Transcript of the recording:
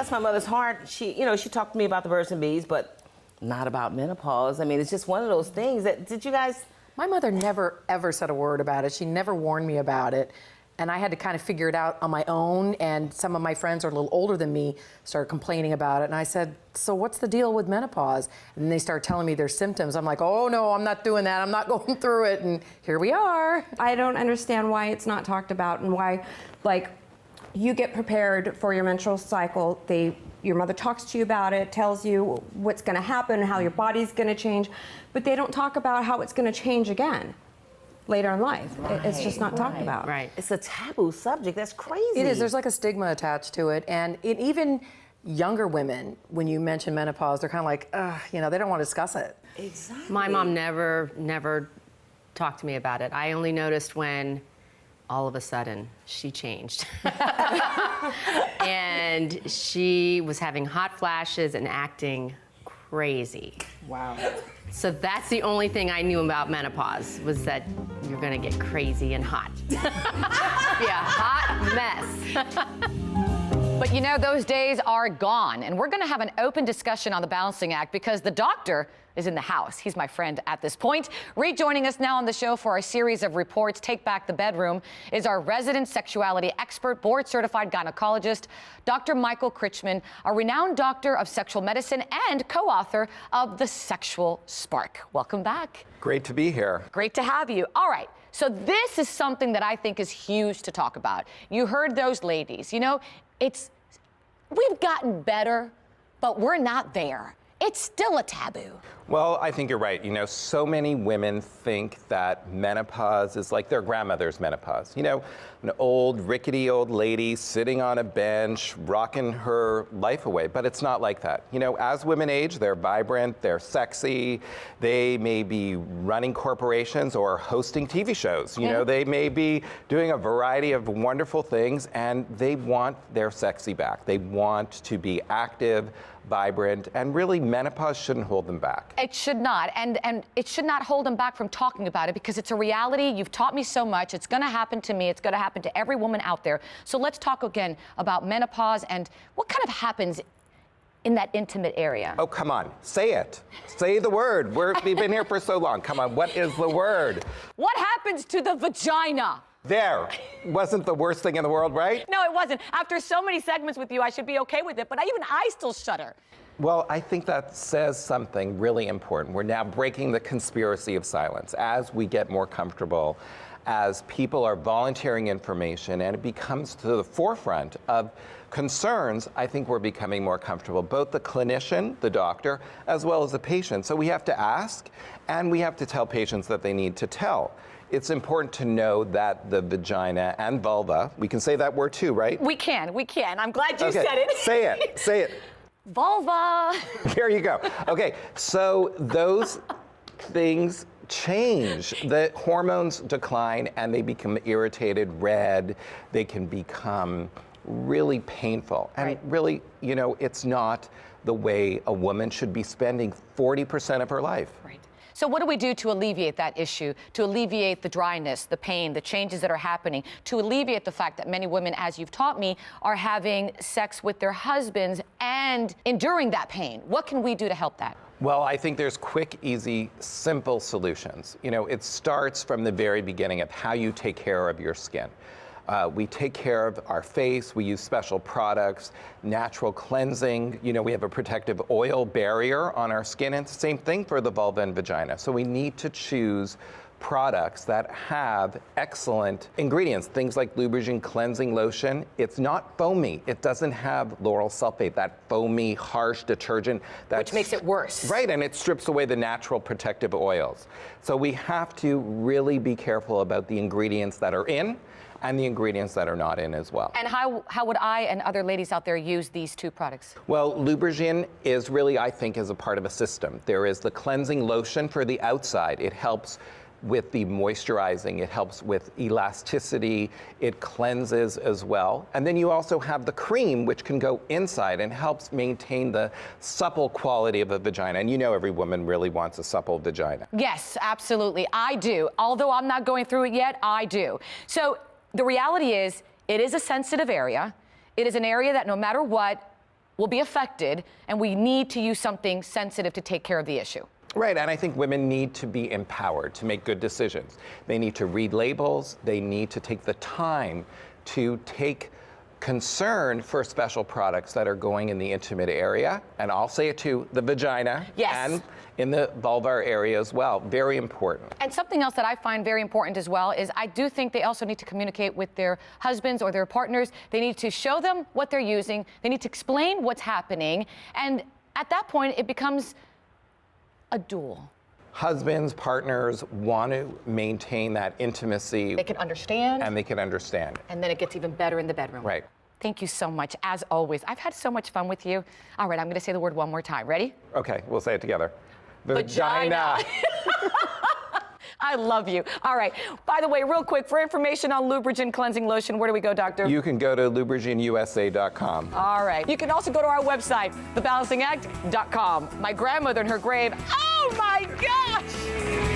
bless my mother's heart, she talked to me about the birds and bees, but not about menopause. I mean, it's just one of those things that, did you guys? My mother never, ever said a word about it. She never warned me about it. And I had to kind of figure it out on my own. And some of my friends are a little older than me started complaining about it. And I said, so what's the deal with menopause? And they started telling me their symptoms. I'm like, oh no, I'm not doing that. I'm not going through it. And here we are. I don't understand why it's not talked about and why, like, you get prepared for your menstrual cycle. Your mother talks to you about it, tells you what's going to happen, how your body's going to change, but they don't talk about how it's going to change again later in life. It's just not talked about. Right. It's a taboo subject. That's crazy. It is. There's like a stigma attached to it. And even younger women, when you mention menopause, they're kind of like, ugh, they don't want to discuss it. Exactly. My mom never talked to me about it. I only noticed when all of a sudden she changed. And she was having hot flashes and acting crazy. Wow. So that's the only thing I knew about menopause, was that you're gonna get crazy and hot. Be a hot mess. But those days are gone, and we're gonna have an open discussion on the balancing act because the doctor is in the house. He's my friend at this point. Rejoining us now on the show for our series of reports, Take Back the Bedroom, is our resident sexuality expert, board-certified gynecologist, Dr. Michael Critchman, a renowned doctor of sexual medicine and co-author of The Sexual Spark. Welcome back. Great to be here. Great to have you. All right, so this is something that I think is huge to talk about. You heard those ladies. We've gotten better, but we're not there. It's still a taboo. Well, I think you're right. So many women think that menopause is like their grandmother's menopause. An old, rickety old lady sitting on a bench, rocking her life away. But it's not like that. As women age, they're vibrant, they're sexy. They may be running corporations or hosting TV shows. They may be doing a variety of wonderful things, and they want their sexy back. They want to be active, vibrant, and really menopause shouldn't hold them back. It should not, and it should not hold them back from talking about it because it's a reality. You've taught me so much. It's gonna happen to me. It's gonna happen to every woman out there. So let's talk again about menopause and what kind of happens in that intimate area. Oh, come on, say it. Say the word. We've been here for so long. Come on, what is the word? What happens to the vagina? There. Wasn't the worst thing in the world, right? No, it wasn't. After so many segments with you, I should be okay with it, but even I still shudder. Well, I think that says something really important. We're now breaking the conspiracy of silence as we get more comfortable, as people are volunteering information, and it becomes to the forefront of concerns. I think we're becoming more comfortable, both the clinician, the doctor, as well as the patient. So we have to ask, and we have to tell patients that they need to tell. It's important to know that the vagina and vulva, we can say that word too, right? We can. I'm glad you said it. Say it. Vulva. There you go. Okay, so those things change. The hormones decline and they become irritated, red. They can become really painful. And really, it's not the way a woman should be spending 40% of her life. Right. So what do we do to alleviate that issue, to alleviate the dryness, the pain, the changes that are happening, to alleviate the fact that many women, as you've taught me, are having sex with their husbands and enduring that pain? What can we do to help that? Well, I think there's quick, easy, simple solutions. It starts from the very beginning of how you take care of your skin. We take care of our face, we use special products, natural cleansing, we have a protective oil barrier on our skin, and it's the same thing for the vulva and vagina. So we need to choose products that have excellent ingredients, things like Lubrigen cleansing lotion. It's not foamy. It doesn't have lauryl sulfate, that foamy, harsh detergent. Which makes it worse. Right, and it strips away the natural protective oils. So we have to really be careful about the ingredients that are in and the ingredients that are not in as well. And how would I and other ladies out there use these two products? Well, Lubrigen is really, I think, is a part of a system. There is the cleansing lotion for the outside. It helps with the moisturizing, it helps with elasticity, it cleanses as well. And then you also have the cream, which can go inside and helps maintain the supple quality of a vagina. And every woman really wants a supple vagina. Yes, absolutely, I do. Although I'm not going through it yet, I do. So the reality is, it is a sensitive area. It is an area that no matter what, will be affected, and we need to use something sensitive to take care of the issue. Right, and I think women need to be empowered to make good decisions. They need to read labels. They need to take the time to take concern for special products that are going in the intimate area, and I'll say it too, the vagina, Yes. and in the vulvar area as well. Very important. And something else that I find very important as well is I do think they also need to communicate with their husbands or their partners. They need to show them what they're using. They need to explain what's happening. And at that point, it becomes a duel. Husbands, partners want to maintain that intimacy. They can understand. And they can understand. And then it gets even better in the bedroom. Right. Thank you so much, as always. I've had so much fun with you. All right, I'm going to say the word one more time. Ready? Okay, we'll say it together. Vagina. I love you. All right. By the way, real quick, for information on Lubrigent Cleansing Lotion, where do we go, doctor? You can go to lubrigenusa.com. All right. You can also go to our website, thebalancingact.com. My grandmother in her grave. Oh, my gosh!